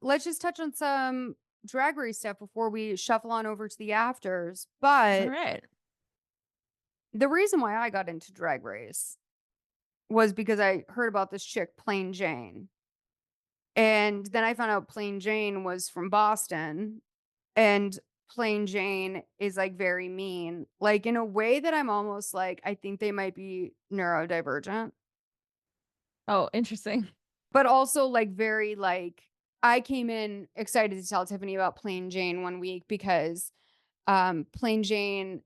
let's just touch on some Drag Race stuff before we shuffle on over to the afters. All But right. the reason why I got into Drag Race was because I heard about this chick, Plain Jane. And then I found out Plain Jane was from Boston, and Plain Jane is, like, very mean, like, in a way that I'm almost like, I think they might be neurodivergent, Oh, interesting. but also, like, very, like I came in excited to tell Tiffany about Plain Jane one week because, Plain Jane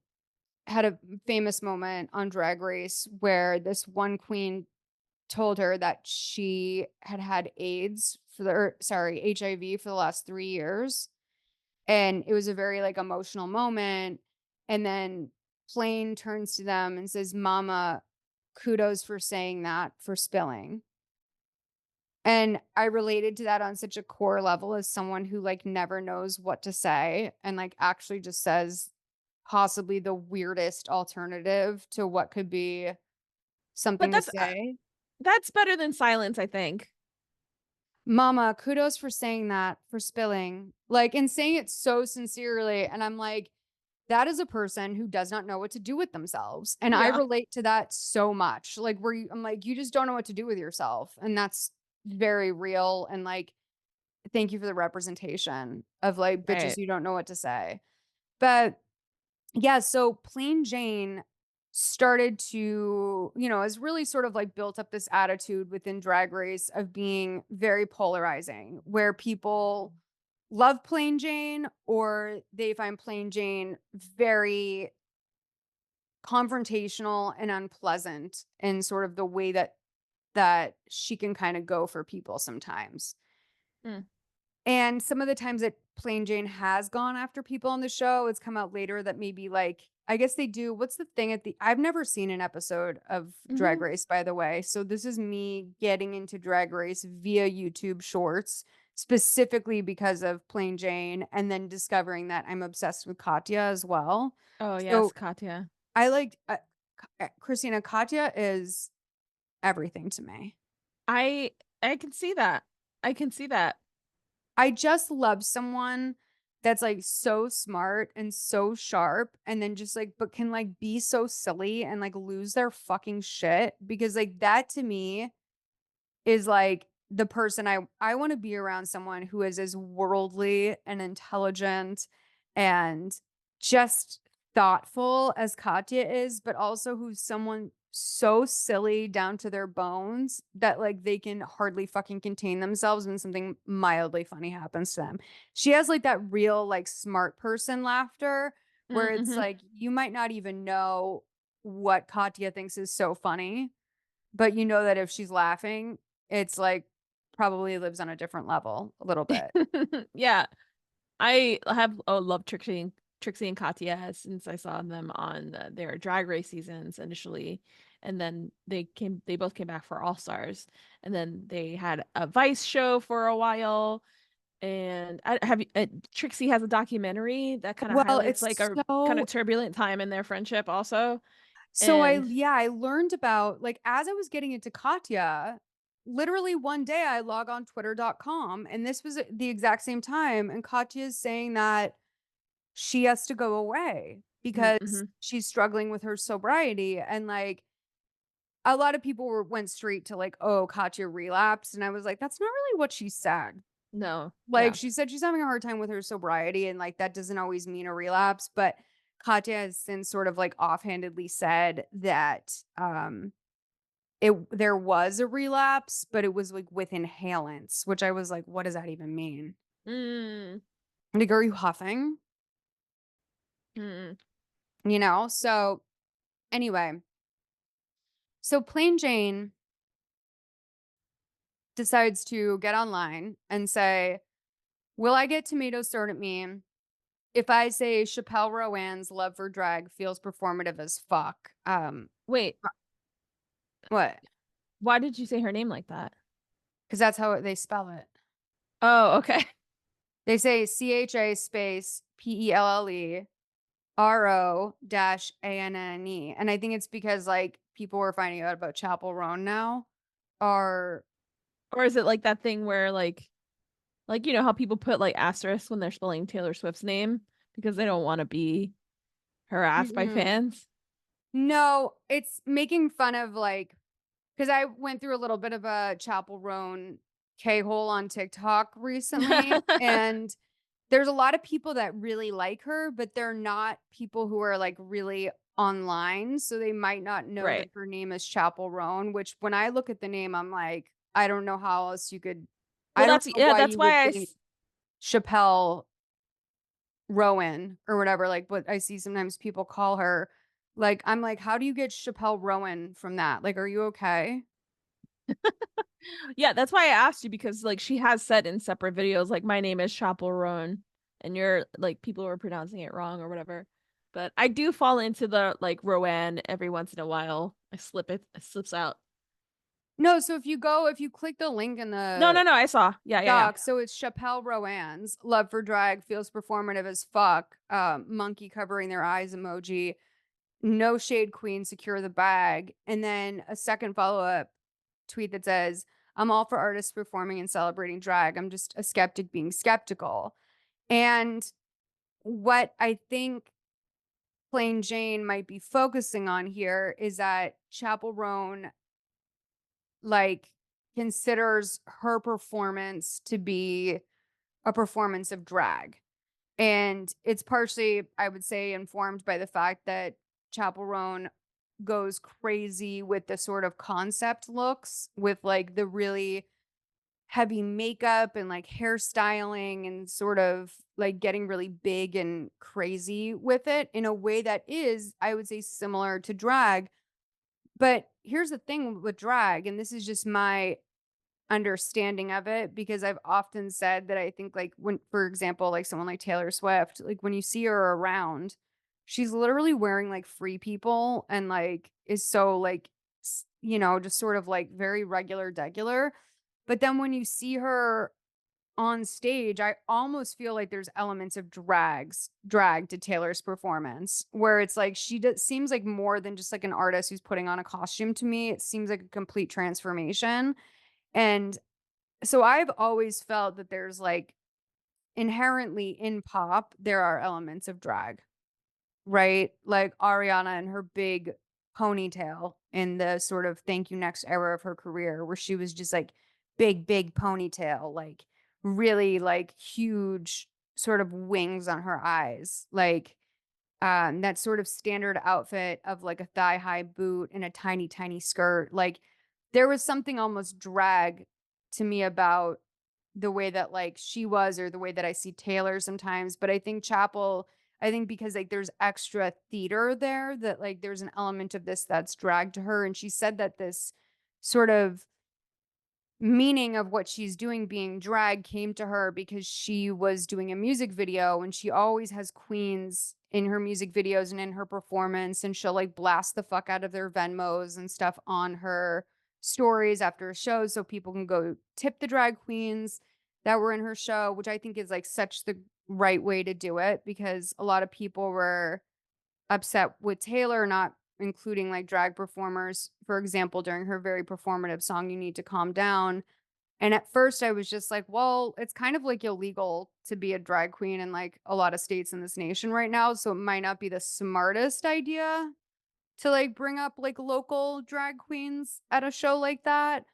had a famous moment on Drag Race where this one queen told her that she had had AIDS for the or sorry, HIV for the last 3 years, and it was a very, like, emotional moment, and then Plain turns to them and says, "Mama, kudos for saying that, for spilling." And I related to that on such a core level as someone who, like, never knows what to say and, like, actually just says possibly the weirdest alternative to what could be But something to say. that's better than silence, I think. Mama, kudos for saying that, for spilling. Like, and saying it so sincerely, and I'm like, that is a person who does not know what to do with themselves, and I Yeah. relate to that so much, like, where you I'm like, "You just don't know what to do with yourself," and that's very real, and, like, thank you for the representation of, like, bitches Right. who don't know what to say. But yeah, so Plain Jane started to, has really sort of like built up this attitude within Drag Race of being very polarizing, where people love Plain Jane or they find Plain Jane very confrontational and unpleasant in sort of the way that she can kind of go for people sometimes. Mm. And some of the times that Plain Jane has gone after people on the show, it's come out later that maybe, like I guess they do what's the thing at the I've never seen an episode of Drag Mhm. Race, by the way, so this is me getting into Drag Race via YouTube Shorts, specifically because of Plain Jane, and then discovering that I'm obsessed with Katya as well. Oh, yes, So, Katya. I liked, Christina, Katya is everything to me. I I can see that. I can see that. I just love someone that's, like, so smart and so sharp and then just, like but can, like, be so silly and, like, lose their fucking shit because, like, that to me is, like, the person I wanna be around someone who is as worldly and intelligent and just thoughtful as Katya is, but also who's someone so silly down to their bones that, like, they can hardly fucking contain themselves when something mildly funny happens to them. She has, like, that real, like, smart person laughter where it's, Mhm. like, you might not even know what Katya thinks is so funny, but you know that if she's laughing, it's, like, probably lives on a different level a little bit. Yeah. I have loved Trixie and Katya since I saw them on their Drag Race seasons initially, and then they both came back for All Stars, and then they had a Vice show for a while, and I have you Trixie has a documentary that kinda Well, highlights, like, it's a kinda so turbulent time in their friendship also, so I and yeah, I learned about like, as I was getting into Katya, literally one day I log on twitter.com, and this was at the exact same time, and Katya is saying that she has to go away because mhm. she's struggling with her sobriety, and, like, a lot of people went straight to, like, "Oh, Katya relapsed," and I was like, "That's not really what she said." No. Like, Yeah. she said she's having a hard time with her sobriety, and, like, that doesn't always mean a relapse, but Katya has since sort of, like, offhandedly said that, there was a relapse, but it was, like, with inhalants, which I was like, "What does that even mean?" Mm. Like, "Are you huffing?" Mm. You know? So, anyway, so Plain Jane decides to get online and say, "Will I get tomatoes thrown at me if I say Chappell Roan's love for drag feels performative as fuck?" Wait, What? why did you say her name like that? 'Cause that's how they spell it. Oh, okay. They say CHA space PELLE dash ANNE, and I think it's because, like, people were finding out about Chappell Roan now are Or is it like that thing where, like Like, you know how people put like asterisks when they're spelling Taylor Swift's name because they don't want to be harassed by Mm-mm. fans. No, it's making fun of like because I went through a little bit of a Chappell Roan K-hole on TikTok recently, and there's a lot of people that really like her, but they're not people who are like really online, so they might not know Right. that her name is Chappell Roan, which when I look at the name, I'm like, I don't know how else you could Well, I don't know why that's you would why think Chappell Rowan or whatever, like what I see sometimes people call her. Like, I'm like, how do you get Chappell Rowan from that? Like, are you okay? yeah, that's why I asked you because like she has said in separate videos like my name is Chappell Roan and you're like people were pronouncing it wrong or whatever. But I do fall into the like Rowan every once in a while. It slips out. No, so if you click the link in No, the no, no, I saw. Yeah, yeah, yeah. doc, so it's Chappelle Rowan's love for drag feels performative as fuck. Monkey covering their eyes emoji. No shade queen, secure the bag. And then a second follow up tweet that says, I'm all for artists performing and celebrating drag. I'm just a skeptic being skeptical. And what I think Plain Jane might be focusing on here is that Chappell Roan like considers her performance to be a performance of drag. And it's partially, I would say, informed by the fact that Chappell Roan goes crazy with the sort of concept looks with like the really heavy makeup and like hairstyling and sort of like getting really big and crazy with it in a way that is, I would say, similar to drag. But here's the thing with drag, and this is just my understanding of it because I've often said that I think like when for example like someone like Taylor Swift, like when you see her around, she's literally wearing like free people and like is so like just sort of like very regular degular. But then when you see her on stage, I almost feel like there's elements of drag to Taylor's performance where it's like seems like more than just like an artist who's putting on a costume to me. It seems like a complete transformation. And so I've always felt that there's like inherently in pop, there are elements of drag, right? Like Ariana and her big ponytail in the sort of thank you next era of her career, where she was just like big ponytail, like really like huge sort of wings on her eyes, like that sort of standard outfit of like a thigh high boot and a tiny skirt. Like there was something almost drag to me about the way that like she was or the way that I see Taylor sometimes. But I think Chapel, I think because like there's extra theater there that like there's an element of this that's dragged to her. And she said that this sort of meaning of what she's doing being drag came to her because she was doing a music video and she always has queens in her music videos and in her performance and she'll like blast the fuck out of their Venmos and stuff on her stories after a show so people can go tip the drag queens that were in her show, which I think is like such the right way to do it because a lot of people were upset with Taylor not including like drag performers, for example, during her very performative song, You Need to Calm Down. And at first I was just like, well, it's kind of like illegal to be a drag queen in like a lot of states in this nation right now. So it might not be the smartest idea to like bring up like local drag queens at a show like that.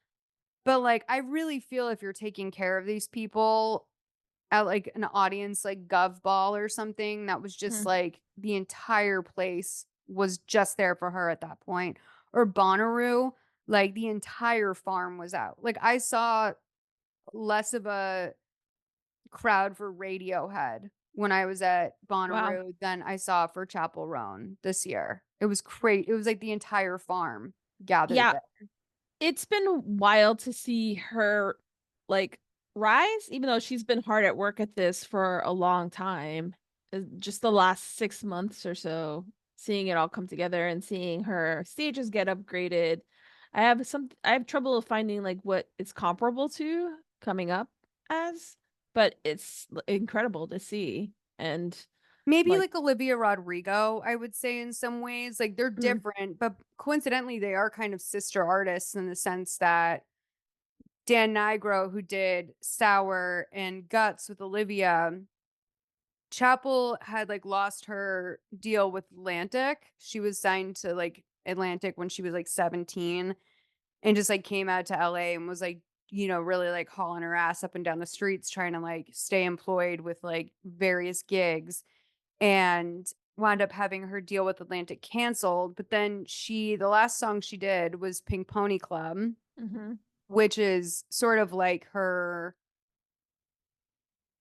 But like, I really feel if you're taking care of these people at like an audience like Gov Ball or something that was just Hmm. like the entire place was just there for her at that point. Or Bonnaroo, like the entire farm was out. Like I saw less of a crowd for Radiohead when I was at Wow. Bonnaroo than I saw for Chappell Roan this year. It was great. It was like the entire farm gathered Yeah, there. it's been wild to see her like rise, even though she's been hard at work at this for a long time. Just the last 6 months or so, seeing it all come together and seeing her stages get upgraded. I have trouble finding like what it's comparable to coming up as, but it's incredible to see. And Maybe like, like Olivia Rodrigo, I would say in some ways. Like they're hmm, different, but coincidentally, they are kind of sister artists in the sense that Dan Nigro, who did Sour and Guts with Olivia, Chappell had like lost her deal with Atlantic. She was signed to like Atlantic when she was like 17 and just like came out to LA and was like, really like hauling her ass up and down the streets trying to like stay employed with like various gigs and wound up having her deal with Atlantic canceled. But then the last song she did was Pink Pony Club, Mm-hmm. which is sort of like her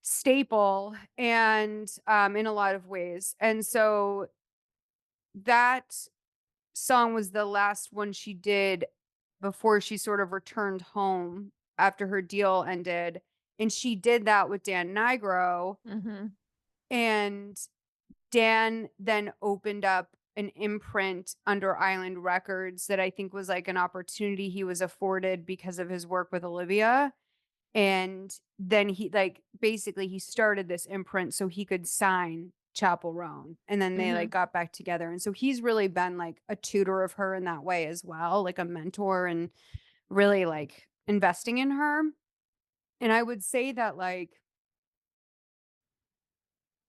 staple and in a lot of ways. And so that song was the last one she did before she sort of returned home after her deal ended. And she did that with Dan Nigro. Mm-hmm. And Dan then opened up an imprint under Island Records that I think was like an opportunity he was afforded because of his work with Olivia. And then he like basically he started this imprint so he could sign Chappell Roan. And then they Mm-hmm. like got back together. And so he's really been like a tutor of her in that way as well, like a mentor and really like investing in her. And I would say that like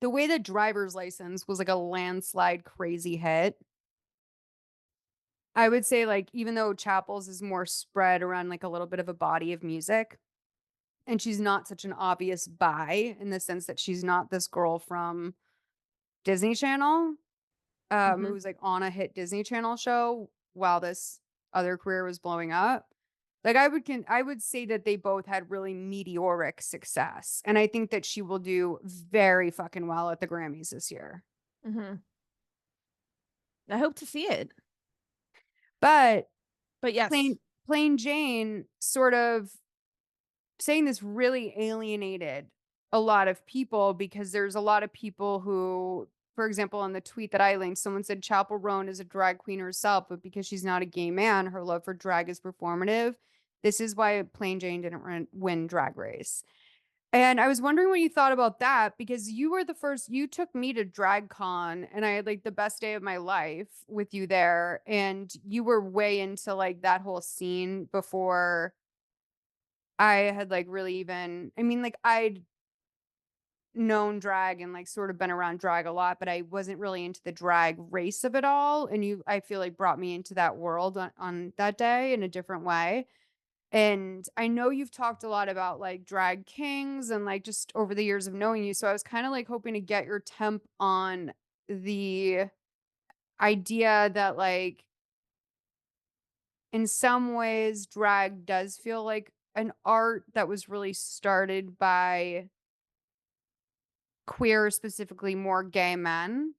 the way that driver's license was like a landslide crazy hit. I would say like even though Chappell's is more spread around like a little bit of a body of music, and she's not such an obvious buy in the sense that she's not this girl from Disney Channel, Mm-hmm. who was like on a hit Disney Channel show while this other career was blowing up. Like I would say that they both had really meteoric success. And I think that she will do very fucking well at the Grammys this year. Mm-hmm. I hope to see it. But But yes. plain Jane sort of saying this really alienated a lot of people because there's a lot of people who, for example, on the tweet that I linked, someone said Chappell Roan is a drag queen herself, but because she's not a gay man, her love for drag is performative. This is why Plain Jane didn't win Drag Race. And I was wondering what you thought about that because you were the first, you took me to Drag Con and I had like the best day of my life with you there. And you were way into like that whole scene before I had like really even, I mean, like I'd known drag and like sort of been around drag a lot, but I wasn't really into the drag race of it all. And you, I feel like brought me into that world on that day in a different way. And I know you've talked a lot about like drag kings and like just over the years of knowing you. So I was kind of like hoping to get your temp on the idea that like in some ways drag does feel like an art that was really started by queer, specifically more gay men,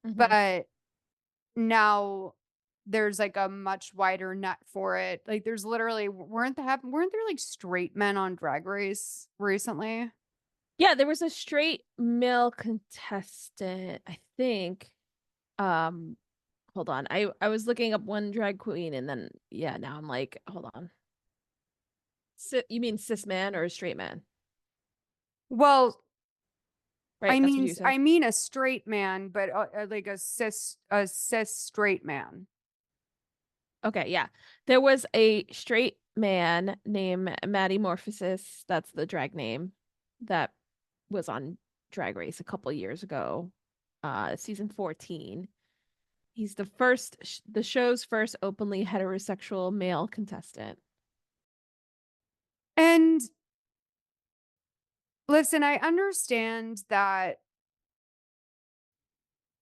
Mm-hmm. but now there's like a much wider net for it. Like there's literally weren't there like straight men on Drag Race recently? Yeah, there was a straight male contestant, I think. Um, hold on. I was looking up one drag queen and then yeah, now I'm like, hold on. You mean cis man or a straight man? Well, Right, that's what you said. I mean a straight man, but like a cis straight man. Okay, yeah. There was a straight man named Matty Morphosis, that's the drag name, that was on Drag Race a couple years ago, season 14. He's the show's first openly heterosexual male contestant. And listen, I understand that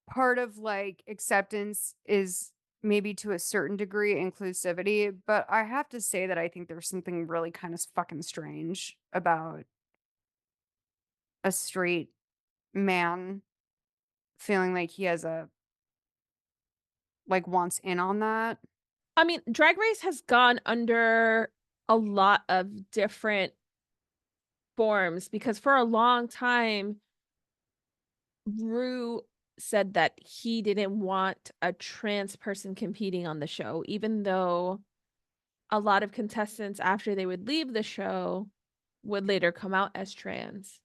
part of like acceptance is maybe to a certain degree inclusivity, but I have to say that I think there's something really kind of fucking strange about a straight man feeling like he has a like wants in on that. I mean, Drag Race has gone under a lot of different forms because for a long time, Rue said that he didn't want a trans person competing on the show, even though a lot of contestants, after they would leave the show, would later come out as trans.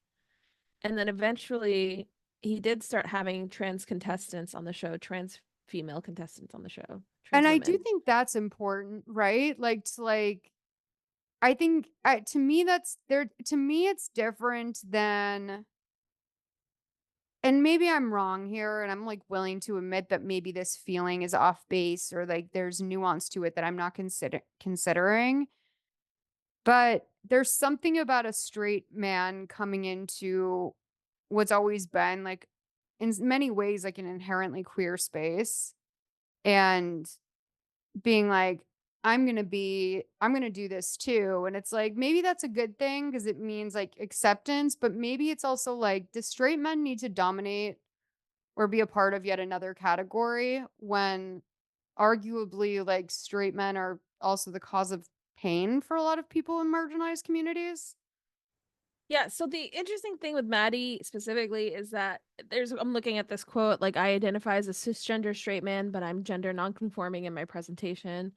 And then eventually he did start having trans contestants on the show, trans female contestants on the show, And trans I do women. think that's important, right? Like to like I think, to me, that's there to me, it's different than, and maybe I'm wrong here, and I'm, like, willing to admit that maybe this feeling is off base or, like, there's nuance to it that I'm not considering, but there's something about a straight man coming into what's always been, like, in many ways, like, an inherently queer space, and being like, I'm gonna do this too." And it's like, maybe that's a good thing because it means, like, acceptance, but maybe it's also like, do straight men need to dominate or be a part of yet another category when arguably, like, straight men are also the cause of pain for a lot of people in marginalized communities? Yeah, so the interesting thing with Maddie specifically is that I'm looking at this quote, like, I identify as a cisgender straight man, but I'm gender nonconforming in my presentation.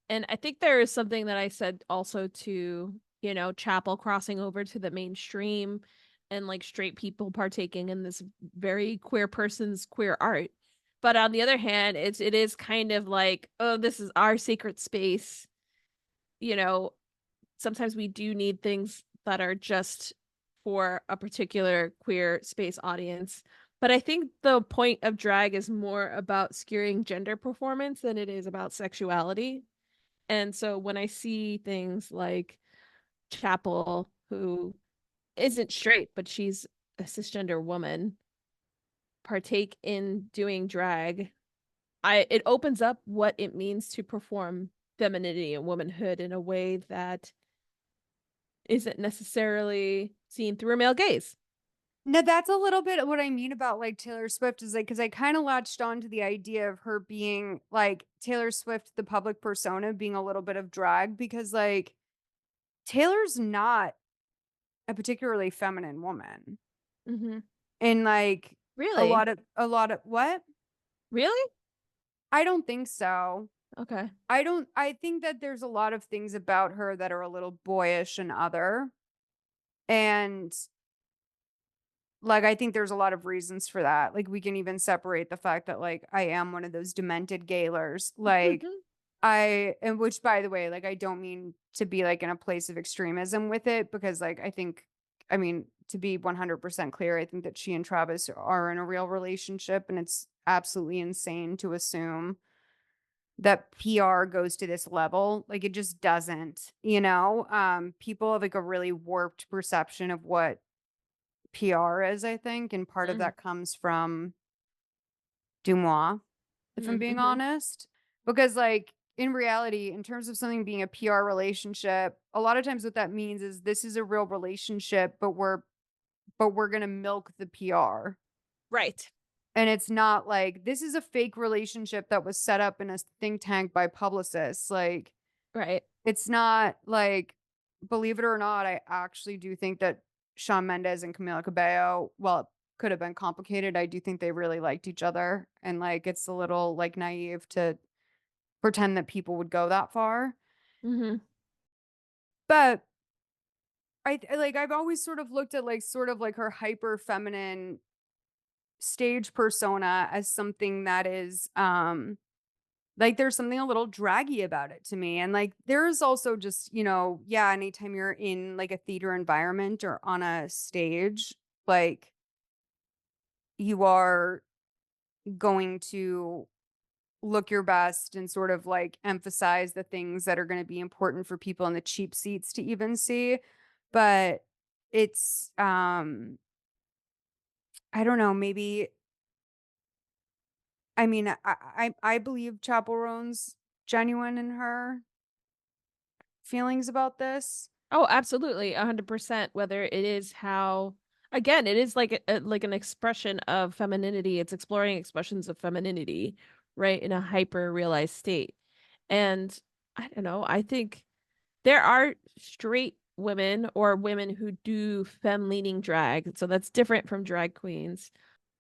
And I think there is something that I said also to, Chappell crossing over to the mainstream and like straight people partaking in this very queer person's queer art. But on the other hand, it is kind of like, oh, this is our sacred space, you know, sometimes we do need things that are just for a particular queer space audience. But I think the point of drag is more about skewering gender performance than it is about sexuality. And so when I see things like Chapel, who isn't straight, but she's a cisgender woman, partake in doing drag, it opens up what it means to perform femininity and womanhood in a way that isn't necessarily seen through a male gaze. No, that's a little bit what I mean about, like, Taylor Swift is, like, because I kinda latched on to the idea of her being, like, Taylor Swift, the public persona being a little bit of drag because, like, Taylor's not a particularly feminine woman. Mhm. And, like, Really? a lot of what? Really? I don't think so. Okay. I think that there's a lot of things about her that are a little boyish and other, and, like, I think there's a lot of reasons for that. Like, we can even separate the fact that, like, I am one of those demented gaylers, like, and which, by the way, like, I don't mean to be, like, in a place of extremism with it because, like, I mean, to be 100% clear, I think that she and Travis are in a real relationship, and it's absolutely insane to assume that PR goes to this level. Like, it just doesn't, you know? People have, like, a really warped perception of what PR is, I think, and part of Mm, that comes from Dumois, if I'm mm, being mhm. honest. Because, like, in reality, in terms of something being a PR relationship, a lot of times what that means is this is a real relationship, but we're gonna milk the PR. Right. And it's not like this is a fake relationship that was set up in a think tank by publicists. Like, Right. it's not like, believe it or not, I actually do think that Shawn Mendes and Camila Cabello, well, it could have been complicated. I do think they really liked each other. And, like, it's a little, like, naive to pretend that people would go that far. Mhm. But like, I've always sort of looked at, like, sort of like her hyper feminine stage persona as something that is, like, there's something a little draggy about it to me, and, like, there's also just, yeah, anytime you're in, like, a theater environment or on a stage, like, you are going to look your best and sort of, like, emphasize the things that are gonna be important for people in the cheap seats to even see, but it's, I don't know, maybe, I mean, I believe Chappell Roan's genuine in her feelings about this. Oh, absolutely, 100%, whether it is how again, it is like like an expression of femininity, it's exploring expressions of femininity, right, in a hyper realized state. And I don't know, I think there are straight women or women who do femme-leaning drag, so that's different from drag queens.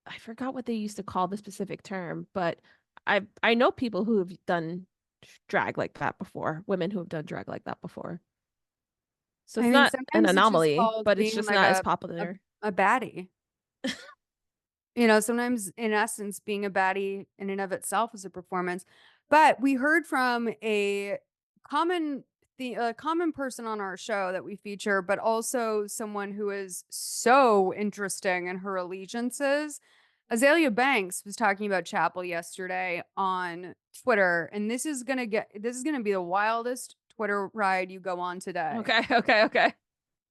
I forgot what they used to call the specific term, but I know people who have done drag like that before, women who have done drag like that before. So I it's mean, not an sometimes it's just anomaly, called but it's being just like not as a popular. a baddie. Sometimes in essence, being a baddie in and of itself is a performance. But we heard from a common the common person on our show that we feature, but also someone who is so interesting in her allegiances. Azealia Banks was talking about Chappell yesterday on Twitter, and this is gonna be the wildest Twitter ride you go on today. Okay, okay, okay.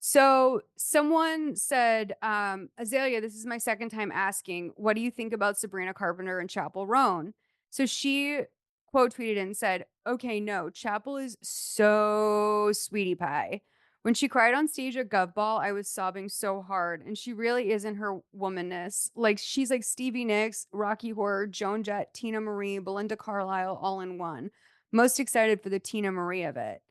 So someone said, Azalea, this is my second time asking, what do you think about Sabrina Carpenter and Chappell Roan? So she quote tweeted and said, okay, no, Chappell is so sweetie pie. When she cried on stage at Gov Ball, I was sobbing so hard, and she really is in her womanness. Like she's like Stevie Nicks, Rocky Horror, Joan Jett, Tina Marie, Belinda Carlisle, all in one. Most excited for the Tina Marie of it.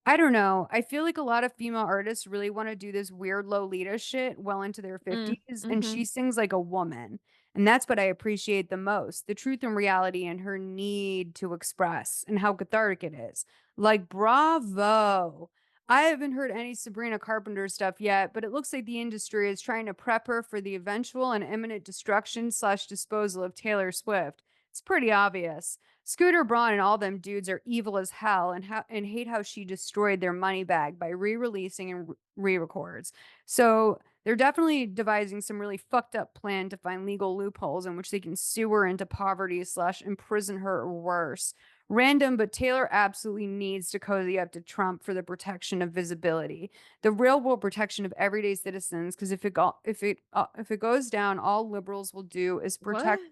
I don't know. I feel like a lot of female artists really want to do this weird Lolita shit well into their Mm, 50s, and mm-hmm. she sings like a woman. And that's what I appreciate the most, the truth and reality and her need to express and how cathartic it is. Like, bravo. I haven't heard any Sabrina Carpenter stuff yet, but it looks like the industry is trying to prep her for the eventual and imminent destruction slash disposal of Taylor Swift. It's pretty obvious. Scooter Braun and all them dudes are evil as hell and hate how she destroyed their money bag by re-releasing and re-records. So they're definitely devising some really fucked up plan to find legal loopholes in which they can sue her into poverty slash imprison her or worse. Random, but Taylor absolutely needs to cozy up to Trump for the protection of visibility, the real world protection of everyday citizens. Because if it goes down, all liberals will do is What? protect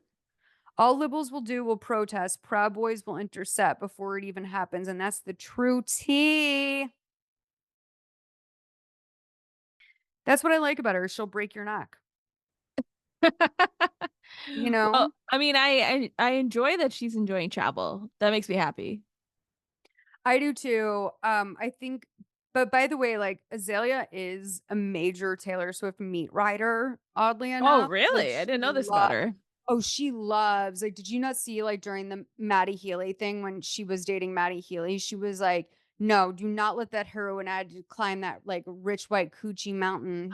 all liberals will do will protest. Proud Boys will intercept before it even happens. And that's the true tea. That's what I like about her. She'll break your neck. You Well, know? I mean, I enjoy that she's enjoying travel. That makes me happy. I do too. I think, but by the way, like Azalea is a major Taylor Swift meat rider, oddly Oh, enough. Like really? I she didn't know this about her. oh, she loves, like, did you not see like during the Maddie Healy thing when she was dating Maddie Healy? She was like, no, do not let that heroin addict climb that like rich white coochie mountain.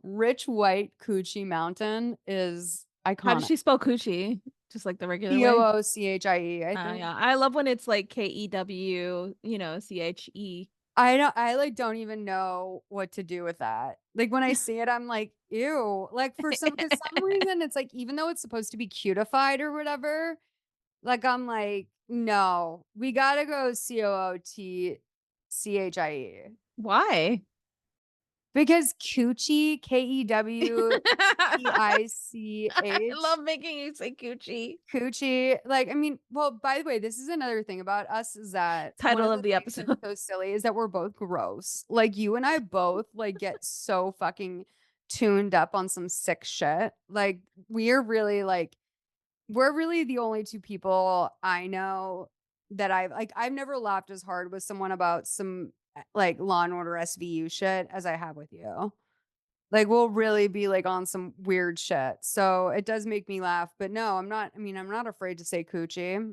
Rich white coochie mountain is How does iconic. she spell coochie? Just like the regular way? Coochie, I think. Yeah. I love when it's like Kew, CHE. I don't I like don't even know what to do with that. Like when I see it, I'm like, ew. Like for some because some reason it's like even though it's supposed to be cutified or whatever, like I'm like, no, we gotta go Cootchie. Why? Because coochie, I Kewpich, love making you say coochie. coochie. Like, I mean, well, by the way, this is another thing about us is that one Title of of the the things that's episode. so silly is that we're both gross. Like, you and I both like get so fucking tuned up on some sick shit. Like, we're really the only two people I know that I've never laughed as hard with someone about some like Law and Order SVU shit as I have with you. Like we'll really be like on some weird shit. So it does make me laugh. But no, I'm not. I mean, I'm not afraid to say coochie.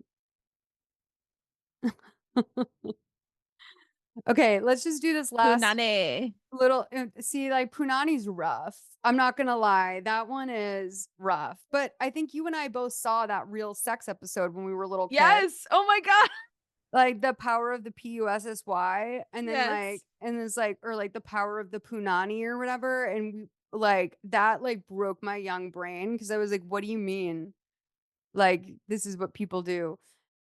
Okay, let's just do this last Punane. little. See, like Punani's rough. I'm not gonna lie, that one is rough. But I think you and I both saw that real sex episode when we were little kids, Yes. Oh my God. like the power of the PUSSY, and then Yes. like, and it's like, or like the power of the Punani or whatever. And we like that, like broke my young brain because I was like, what do you mean? Like, this is what people do.